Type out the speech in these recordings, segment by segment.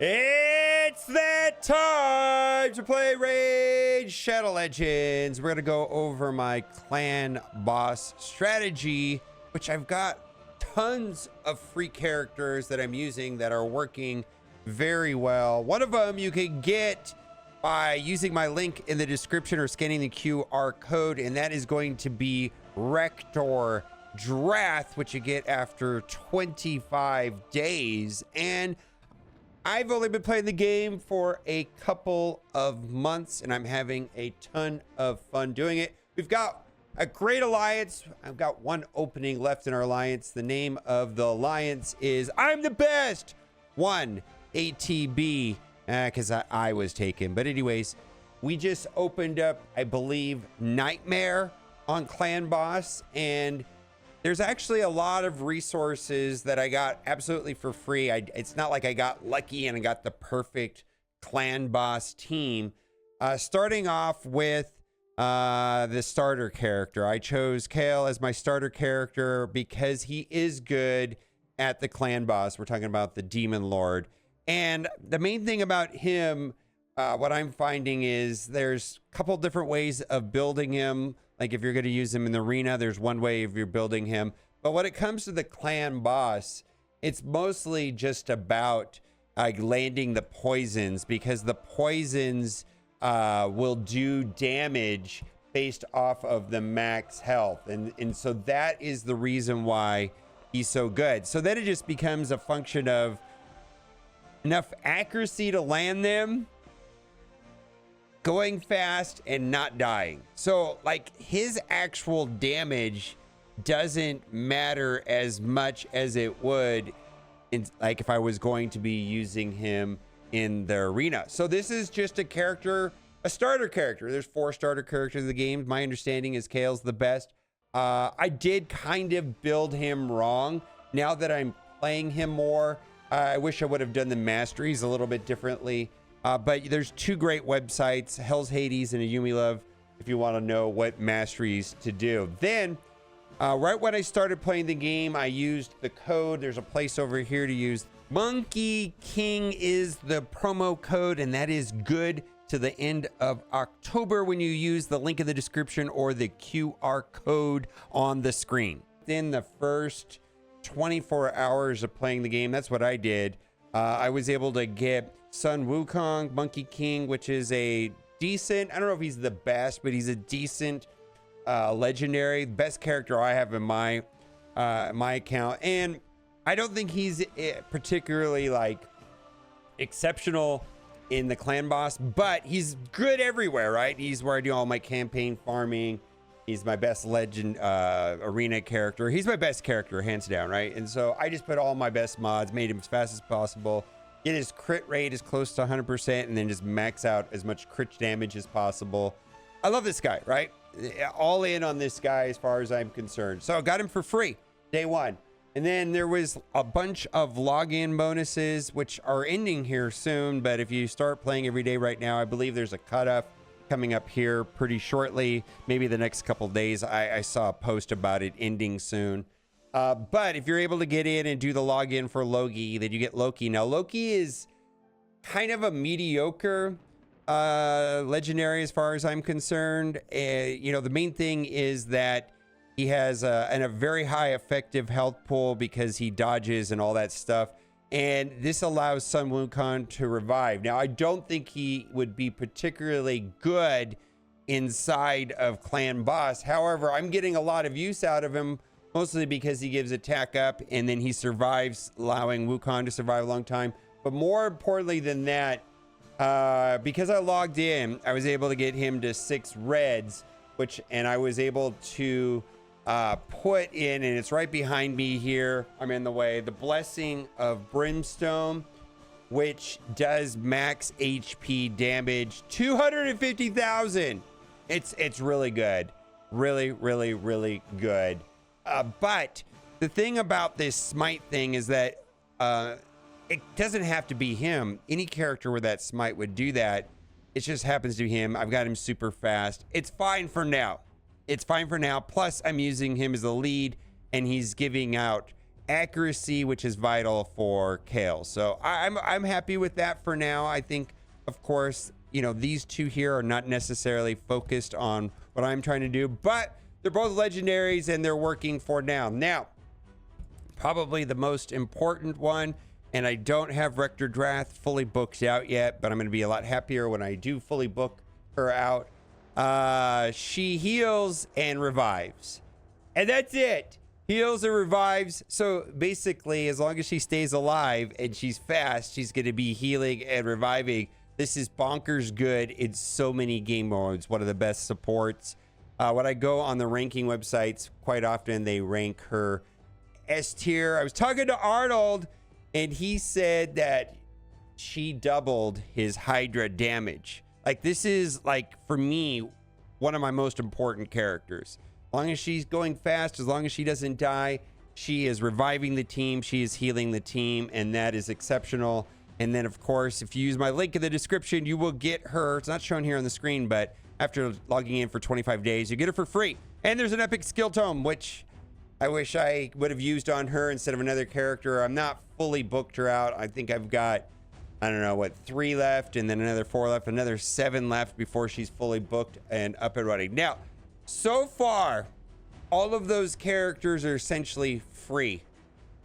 It's that time to play Raid Shadow Legends. We're going to go over my clan boss strategy, which I've got tons of free characters that I'm using that are working very well. One of them you can get by using my link in the description or scanning the QR code, and that is going to be Rector Drath, which you get after 25 days. And I've only been playing the game for a couple of months, and I'm having a ton of fun doing it. We've got a great alliance. I've got one opening left in our alliance. The name of the alliance is I'm the Best One ATB, because I was taken. But anyways, we just opened up, I believe, Nightmare on Clan Boss, and there's actually a lot of resources that I got absolutely for free. It's not like I got lucky and I got the perfect clan boss team. Starting off with the starter character. I chose Kale as my starter character because he is good at the clan boss. We're talking about the Demon Lord. And the main thing about him, what I'm finding is there's a couple different ways of building him. Like if you're going to use him in the arena, there's one way if you're building him. But when it comes to the clan boss, it's mostly just about landing the poisons, because the poisons will do damage based off of the max health. And so that is the reason why he's so good. So then it just becomes a function of enough accuracy to land them, going fast, and not dying. So like his actual damage doesn't matter as much as it would in, like if I was going to be using him in the arena. So this is just a character, a starter character. There's 4 starter characters in the game. My understanding is Kale's the best. I did kind of build him wrong. Now that I'm playing him more, I wish I would have done the masteries a little bit differently. But there's 2 great websites, Hell's Hades and Ayumi Love, if you want to know what masteries to do. Then, right when I started playing the game, I used the code. There's a place over here to use. Monkey King is the promo code, and that is good to the end of October when you use the link in the description or the QR code on the screen. In the first 24 hours of playing the game, that's what I did. I was able to get Sun Wukong, Monkey King, which is a decent, I don't know if he's the best, but he's a decent legendary, best character I have in my my account. And I don't think he's particularly like exceptional in the clan boss, but he's good everywhere, right? He's where I do all my campaign farming. He's my best legend arena character. He's my best character, hands down, right? And so I just put all my best mods, made him as fast as possible, get his crit rate as close to 100%, and then just max out as much crit damage as possible. I love this guy, right? All in on this guy as far as I'm concerned. So I got him for free day one. And then there was a bunch of login bonuses, which are ending here soon. But if you start playing every day right now, I believe there's a cutoff coming up here pretty shortly. Maybe the next couple of days. I saw a post about it ending soon. But if you're able to get in and do the login for Loki, then you get Loki. Now, Loki is kind of a mediocre legendary as far as I'm concerned. You know, the main thing is that he has a very high effective health pool because he dodges and all that stuff. And this allows Sun Wukong to revive. Now, I don't think he would be particularly good inside of Clan Boss. However, I'm getting a lot of use out of him, mostly because he gives attack up and then he survives, allowing Wukong to survive a long time. But more importantly than that, because I logged in, I was able to get him to 6 reds, and I was able to put in, and it's right behind me here, I'm in the way, the Blessing of Brimstone, which does max HP damage, 250,000. It's really good. Really, really, really good. But the thing about this smite thing is that it doesn't have to be him. Any character with that smite would do that. It just happens to be him. I've got him super fast. It's fine for now. It's fine for now. Plus, I'm using him as a lead, and he's giving out accuracy, which is vital for Kale. So I'm happy with that for now. I think, of course, you know, these two here are not necessarily focused on what I'm trying to do, but they're both legendaries and they're working for now. Now, probably the most important one, and I don't have Rector Drath fully booked out yet, but I'm going to be a lot happier when I do fully book her out. She heals and revives, and that's it. Heals and revives. So basically, as long as she stays alive and she's fast, she's going to be healing and reviving. This is bonkers good in so many game modes. One of the best supports. When I go on the ranking websites, quite often they rank her S tier. I was talking to Arnold, and he said that she doubled his Hydra damage. Like, this is, like, for me, one of my most important characters. As long as she's going fast, as long as she doesn't die, she is reviving the team, she is healing the team, and that is exceptional. And then, of course, if you use my link in the description, you will get her. It's not shown here on the screen, but after logging in for 25 days, you get her for free. And there's an epic skill tome, which I wish I would have used on her instead of another character. I'm not fully booked her out. I think I've got, I don't know, what, 3 left, and then another 4 left, another 7 left before she's fully booked and up and running. Now, so far, all of those characters are essentially free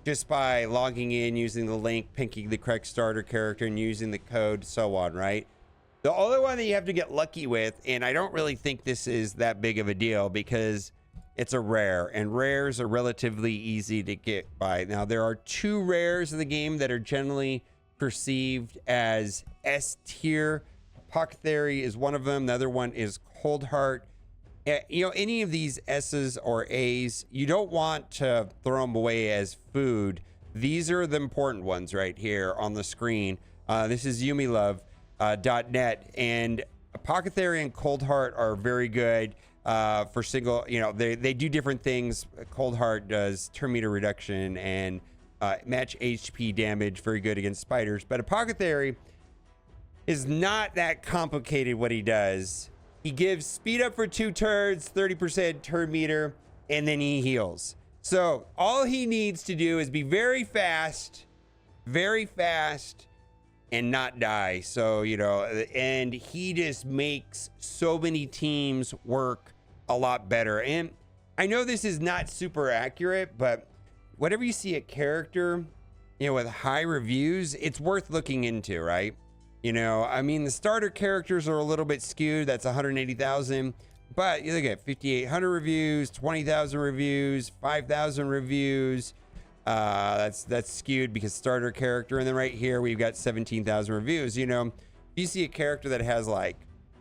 just by logging in, using the link, picking the correct starter character, and using the code, so on, right? The only one that you have to get lucky with, and I don't really think this is that big of a deal because it's a rare, and rares are relatively easy to get by. Now, there are 2 rares in the game that are generally perceived as S tier. Apothecary is one of them. The other one is Cold Heart. You know, any of these S's or A's, you don't want to throw them away as food. These are the important ones right here on the screen. This is YumiLove.net, and Apothecary and Cold Heart are very good for single. You know, they do different things. Cold Heart does turn meter reduction and match HP damage, very good against spiders. But Apothecary is not that complicated what he does. He gives speed up for 2 turns, 30% turn meter, and then he heals. So all he needs to do is be very fast, and not die. So, you know, and he just makes so many teams work a lot better. And I know this is not super accurate, but whenever you see a character, you know, with high reviews, it's worth looking into, right? You know, I mean, the starter characters are a little bit skewed. That's 180,000. But you look at 5,800 reviews, 20,000 reviews, 5,000 reviews. That's skewed because starter character. And then right here, we've got 17,000 reviews. You know, if you see a character that has like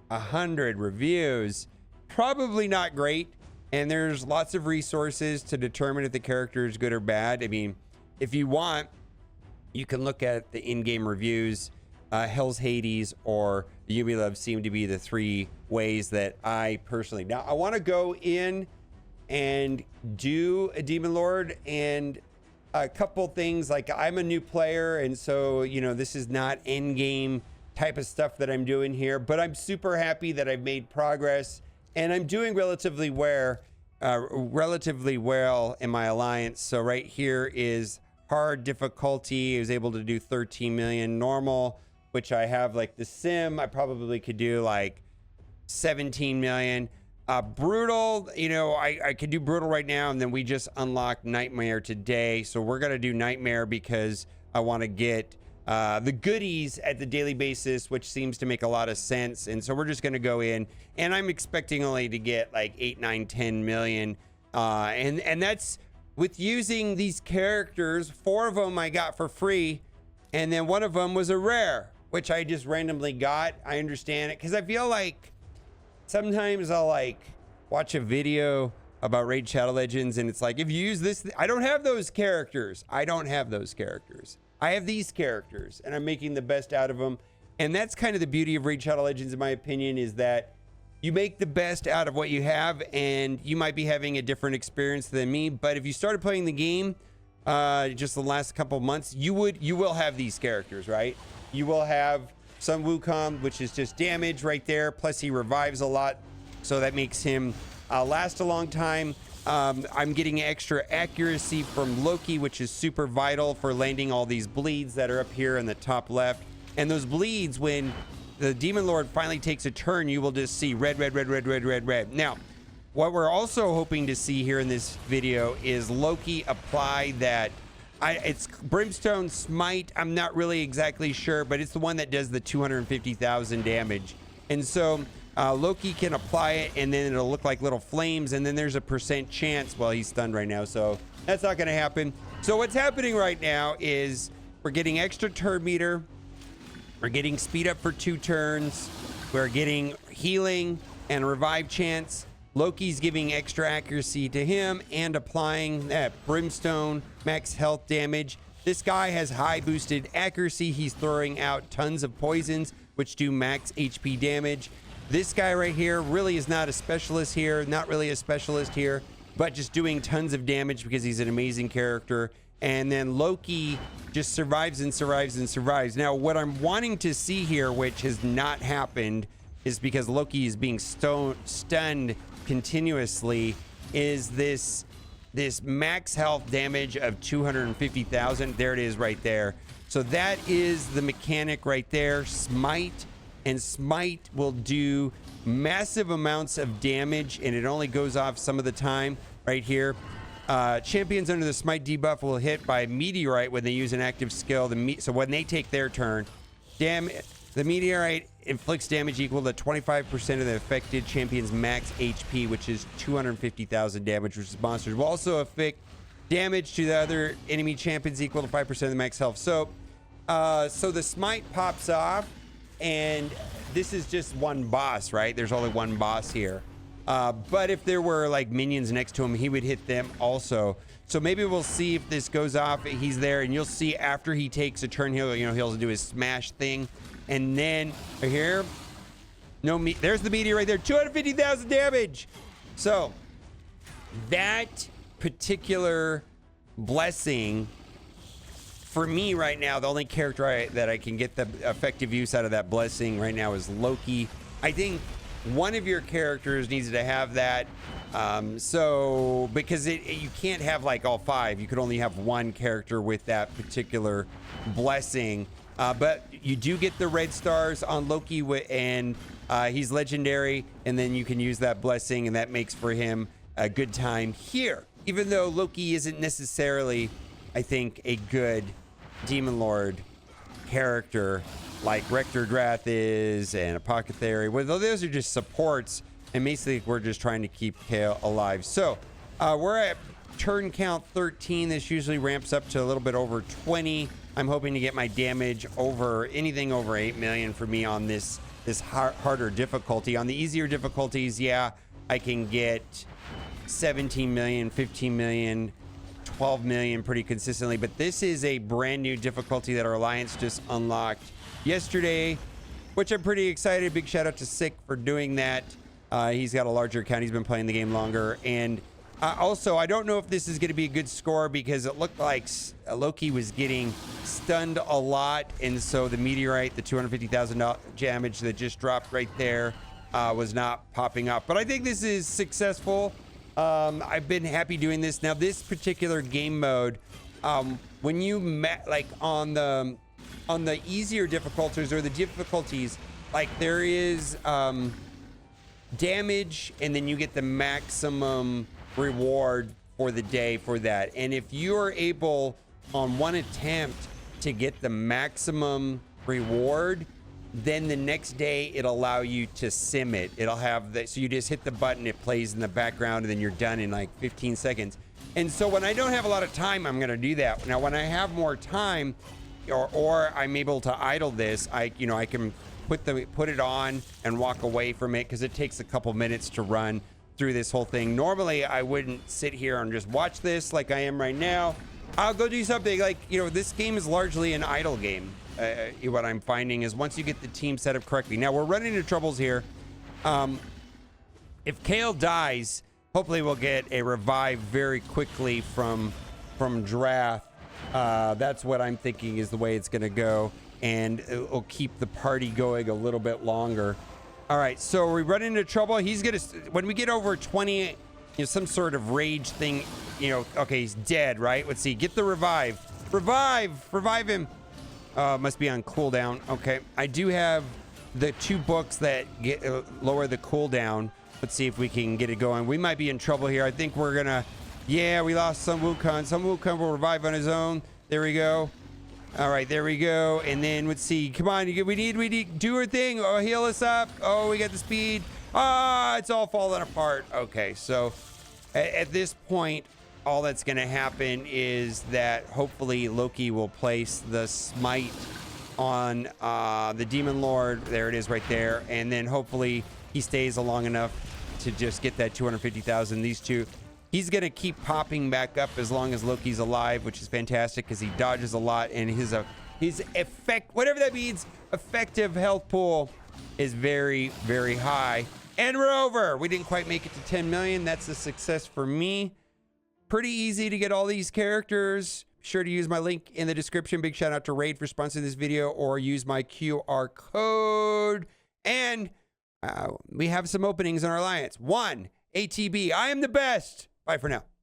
100 reviews, probably not great. And there's lots of resources to determine if the character is good or bad. I mean, if you want, you can look at the in-game reviews. Hell's Hades or YumiLove seem to be the 3 ways that I personally. Now, I want to go in and do a Demon Lord and a couple things. Like, I'm a new player, and so, you know, this is not in-game type of stuff that I'm doing here, but I'm super happy that I've made progress, and I'm doing relatively well in my alliance. So right here is hard difficulty. I was able to do 13 million normal, which I have like the sim. I probably could do like 17 million. Brutal, you know, I could do brutal right now, and then we just unlocked Nightmare today. So we're gonna do Nightmare because I want to get the goodies at the daily basis, which seems to make a lot of sense. And so we're just gonna go in, and I'm expecting only to get like 8, 9, 10 million. And that's with using these characters. 4 of them I got for free, and then 1 of them was a rare, which I just randomly got. I understand it because I feel like sometimes I'll like watch a video about Raid Shadow Legends, and it's like, if you use this, I don't have those characters. I have these characters, and I'm making the best out of them. And that's kind of the beauty of Raid Shadow Legends, in my opinion, is that you make the best out of what you have, and you might be having a different experience than me. But if you started playing the game just the last couple months, you will have these characters, right? You will have some Wukong, which is just damage right there. Plus he revives a lot, so that makes him last a long time. I'm getting extra accuracy from Loki, which is super vital for landing all these bleeds that are up here in the top left. And those bleeds, when the Demon Lord finally takes a turn, you will just see red, red, red, red, red, red, red. Now, what we're also hoping to see here in this video is Loki apply that. It's Brimstone Smite. I'm not really exactly sure, but it's the one that does the 250,000 damage. And so Loki can apply it, and then it'll look like little flames, and then there's a % chance. Well, he's stunned right now, so that's not going to happen. So what's happening right now is we're getting extra turn meter. We're getting speed up for 2 turns. We're getting healing and revive chance. Loki's giving extra accuracy to him and applying that Brimstone max health damage. This guy has high boosted accuracy. He's throwing out tons of poisons, which do max HP damage. This guy right here really is not a specialist here, not really a specialist here, but just doing tons of damage because he's an amazing character. And then Loki just survives and survives and survives. Now, what I'm wanting to see here, which has not happened, is because Loki is being stunned continuously, is this max health damage of 250,000. There it is right there. So that is the mechanic right there. Smite, and Smite will do massive amounts of damage, and it only goes off some of the time right here. Champions under the Smite debuff will hit by Meteorite when they use an active skill. So when they take their turn, the Meteorite inflicts damage equal to 25% of the affected champion's max HP, which is 250,000 damage, which is monsters. Will also afflict damage to the other enemy champions equal to 5% of the max health. So the Smite pops off, and this is just one boss, right? There's only one boss here. But if there were like minions next to him, he would hit them also. So maybe we'll see if this goes off. He's there, and you'll see after he takes a turn, he'll do his smash thing. And then right here, there's the meteor right there, 250,000 damage. So that particular blessing, for me right now, the only character that I can get the effective use out of that blessing right now is Loki. I think one of your characters needs to have that. So because you can't have like all 5, you could only have one character with that particular blessing. But you do get the red stars on Loki, and he's legendary, and then you can use that blessing, and that makes for him a good time here. Even though Loki isn't necessarily, I think, a good Demon Lord character like Rector Drath is and Apothecary. Well, those are just supports, and basically we're just trying to keep Kale alive. So we're at turn count 13. This usually ramps up to a little bit over 20. I'm hoping to get my damage over anything over 8 million for me on this harder difficulty. On the easier difficulties, yeah, I can get 17 million, 15 million, 12 million pretty consistently. But this is a brand new difficulty that our alliance just unlocked yesterday, which I'm pretty excited. Big shout out to Sick for doing that. He's got a larger account. He's been playing the game longer. And also, I don't know if this is going to be a good score because it looked like Loki was getting stunned a lot. And so the meteorite, the 250,000 damage that just dropped right there, was not popping up. But I think this is successful. I've been happy doing this. Now, this particular game mode, when you like on the easier difficulties or the difficulties, like there is damage, and then you get the maximum reward for the day for that. And if you're able on one attempt to get the maximum reward, then the next day it'll allow you to sim it. It'll have that, so you just hit the button, it plays in the background, and then you're done in like 15 seconds. And so when I don't have a lot of time, I'm gonna do that. Now when I have more time, or I'm able to idle this, I can put it on and walk away from it, because it takes a couple minutes to run through this whole thing. Normally I wouldn't sit here and just watch this like I am right now. I'll go do something. Like, this game is largely an idle game. What I'm finding is once you get the team set up correctly. Now we're running into troubles here. If Kale dies, hopefully we'll get a revive very quickly from Drath. That's what I'm thinking is the way it's gonna go, and it'll keep the party going a little bit longer. All right, so we run into trouble. He's gonna, when we get over 20 some sort of rage thing. Okay, he's dead, right? Let's see. Get the revive. Revive him. Must be on cooldown. Okay, I do have the 2 books that lower the cooldown. Let's see if we can get it going. We might be in trouble here. I think we're gonna. Yeah, we lost some Wukong. Some Wukong will revive on his own. There we go. All right, there we go. And then let's see. Come on, we need do our thing. Oh, heal us up. Oh, we got the speed. It's all falling apart. Okay, so at this point, all that's going to happen is that hopefully Loki will place the smite on the Demon Lord. There it is right there. And then hopefully he stays long enough to just get that 250,000. These two, he's going to keep popping back up as long as Loki's alive, which is fantastic because he dodges a lot, and his effect, whatever that means, effective health pool is very, very high. And we're over. We didn't quite make it to 10 million. That's a success for me. Pretty easy to get all these characters. Be sure to use my link in the description. Big shout out to Raid for sponsoring this video, or use my QR code. And we have some openings in our alliance. 1 ATB. I am the best. Bye for now.